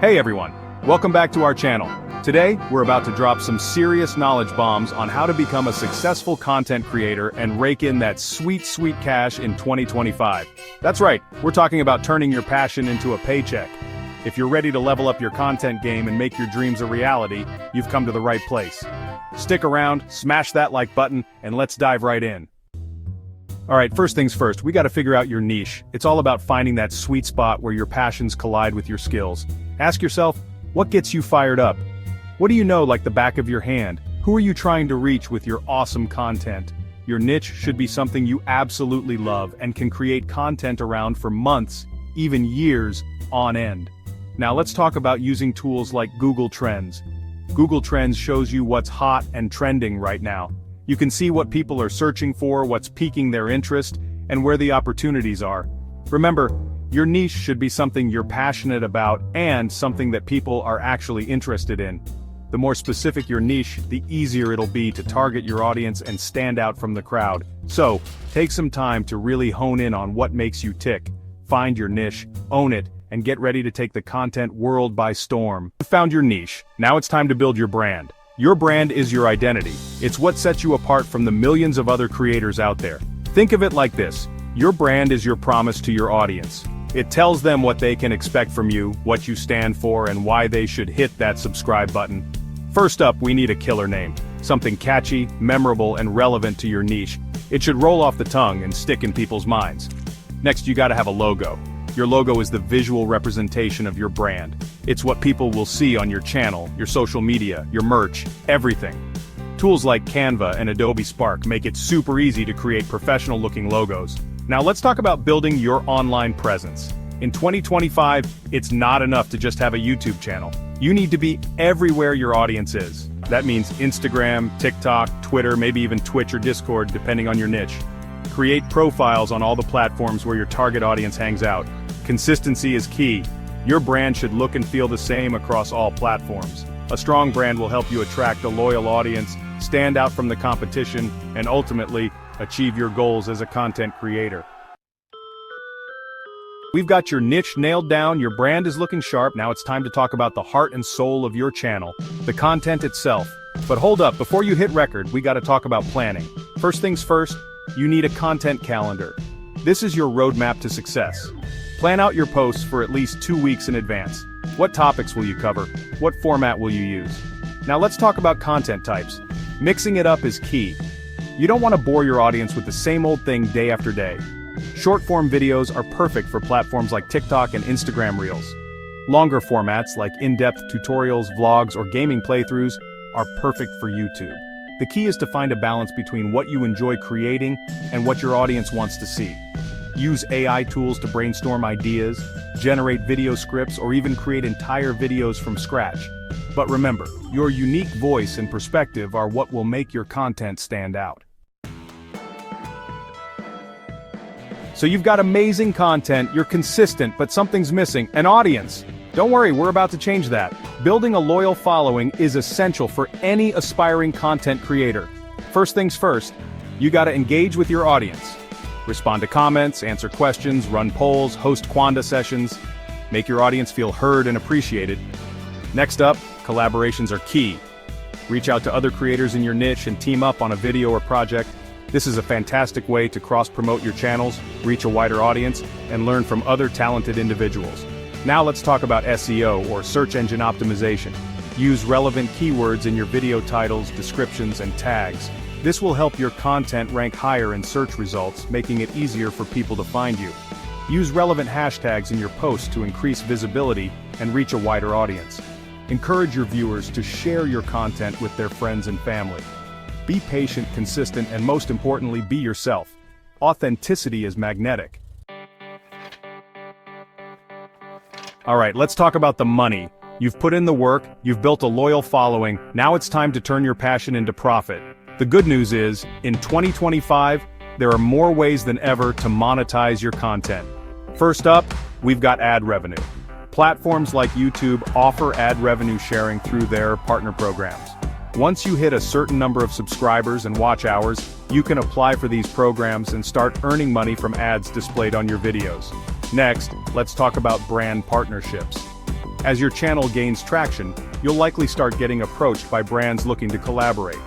Hey everyone, welcome back to our channel. Today, we're about to drop some serious knowledge bombs on how to become a successful content creator and rake in that sweet, sweet cash in 2025. That's right, we're talking about turning your passion into a paycheck. If you're ready to level up your content game and make your dreams a reality, you've come to the right place. Stick around, smash that like button, and let's dive right in. Alright, first things first, we gotta figure out your niche. It's all about finding that sweet spot where your passions collide with your skills. Ask yourself, what gets you fired up? What do you know like the back of your hand? Who are you trying to reach with your awesome content? Your niche should be something you absolutely love and can create content around for months, even years, on end. Now let's talk about using tools like Google Trends. Google Trends shows you what's hot and trending right now. You can see what people are searching for, what's piquing their interest, and where the opportunities are. Remember, your niche should be something you're passionate about and something that people are actually interested in. The more specific your niche, the easier it'll be to target your audience and stand out from the crowd. So, take some time to really hone in on what makes you tick. Find your niche, own it, and get ready to take the content world by storm. You found your niche. Now it's time to build your brand. Your brand is your identity. It's what sets you apart from the millions of other creators out there. Think of it like this. Your brand is your promise to your audience. It tells them what they can expect from you, what you stand for, and why they should hit that subscribe button. First up, we need a killer name. Something catchy, memorable, and relevant to your niche. It should roll off the tongue and stick in people's minds. Next, you gotta have a logo. Your logo is the visual representation of your brand. It's what people will see on your channel, your social media, your merch, everything. Tools like Canva and Adobe Spark make it super easy to create professional-looking logos. Now let's talk about building your online presence. In 2025, it's not enough to just have a YouTube channel. You need to be everywhere your audience is. That means Instagram, TikTok, Twitter, maybe even Twitch or Discord, depending on your niche. Create profiles on all the platforms where your target audience hangs out. Consistency is key. Your brand should look and feel the same across all platforms. A strong brand will help you attract a loyal audience, stand out from the competition, and ultimately, achieve your goals as a content creator. We've got your niche nailed down, your brand is looking sharp, now it's time to talk about the heart and soul of your channel, the content itself. But hold up, before you hit record, we gotta talk about planning. First things first, you need a content calendar. This is your roadmap to success. Plan out your posts for at least 2 weeks in advance. What topics will you cover? What format will you use? Now let's talk about content types. Mixing it up is key. You don't want to bore your audience with the same old thing day after day. Short-form videos are perfect for platforms like TikTok and Instagram Reels. Longer formats like in-depth tutorials, vlogs, or gaming playthroughs are perfect for YouTube. The key is to find a balance between what you enjoy creating and what your audience wants to see. Use AI tools to brainstorm ideas, generate video scripts, or even create entire videos from scratch. But remember, your unique voice and perspective are what will make your content stand out. So you've got amazing content, you're consistent, but something's missing, an audience. Don't worry, we're about to change that. Building a loyal following is essential for any aspiring content creator. First things first, you gotta engage with your audience. Respond to comments, answer questions, run polls, host Quanda sessions. Make your audience feel heard and appreciated. Next up, collaborations are key. Reach out to other creators in your niche and team up on a video or project. This is a fantastic way to cross-promote your channels, reach a wider audience, and learn from other talented individuals. Now let's talk about SEO, or search engine optimization. Use relevant keywords in your video titles, descriptions, and tags. This will help your content rank higher in search results, making it easier for people to find you. Use relevant hashtags in your posts to increase visibility and reach a wider audience. Encourage your viewers to share your content with their friends and family. Be patient, consistent, and most importantly, be yourself. Authenticity is magnetic. Alright, let's talk about the money. You've put in the work, you've built a loyal following, now it's time to turn your passion into profit. The good news is, in 2025, there are more ways than ever to monetize your content. First up, we've got ad revenue. Platforms like YouTube offer ad revenue sharing through their partner programs. Once you hit a certain number of subscribers and watch hours, you can apply for these programs and start earning money from ads displayed on your videos. Next, let's talk about brand partnerships. As your channel gains traction, you'll likely start getting approached by brands looking to collaborate.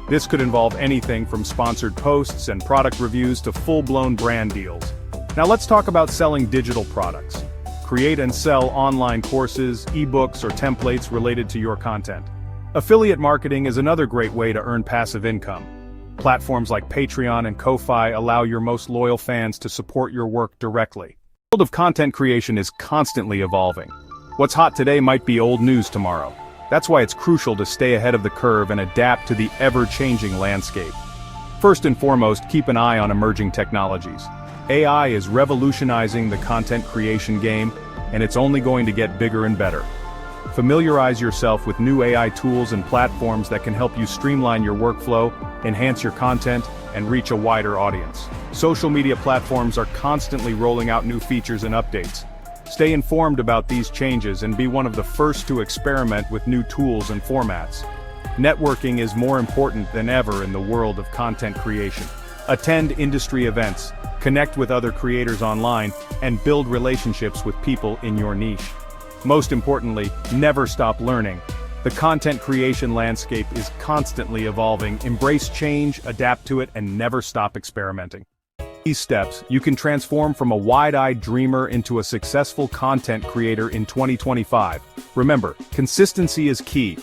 This could involve anything from sponsored posts and product reviews to full-blown brand deals. Now let's talk about selling digital products. Create and sell online courses, ebooks, or templates related to your content. Affiliate marketing is another great way to earn passive income. Platforms like Patreon and Ko-Fi allow your most loyal fans to support your work directly. The world of content creation is constantly evolving. What's hot today might be old news tomorrow. That's why it's crucial to stay ahead of the curve and adapt to the ever-changing landscape. First and foremost, keep an eye on emerging technologies. AI is revolutionizing the content creation game, and it's only going to get bigger and better. Familiarize yourself with new AI tools and platforms that can help you streamline your workflow, enhance your content, and reach a wider audience. Social media platforms are constantly rolling out new features and updates. Stay informed about these changes and be one of the first to experiment with new tools and formats. Networking is more important than ever in the world of content creation. Attend industry events, connect with other creators online, and build relationships with people in your niche. Most importantly, never stop learning. The content creation landscape is constantly evolving. Embrace change, adapt to it, and never stop experimenting. These steps, you can transform from a wide-eyed dreamer into a successful content creator in 2025. Remember, consistency is key.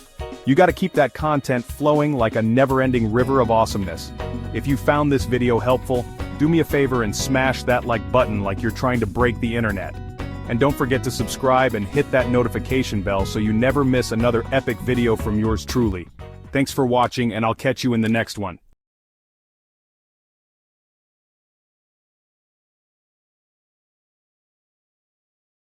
You gotta keep that content flowing like a never-ending river of awesomeness. If you found this video helpful, do me a favor and smash that like button like you're trying to break the internet. And don't forget to subscribe and hit that notification bell so you never miss another epic video from yours truly. Thanks for watching, and I'll catch you in the next one.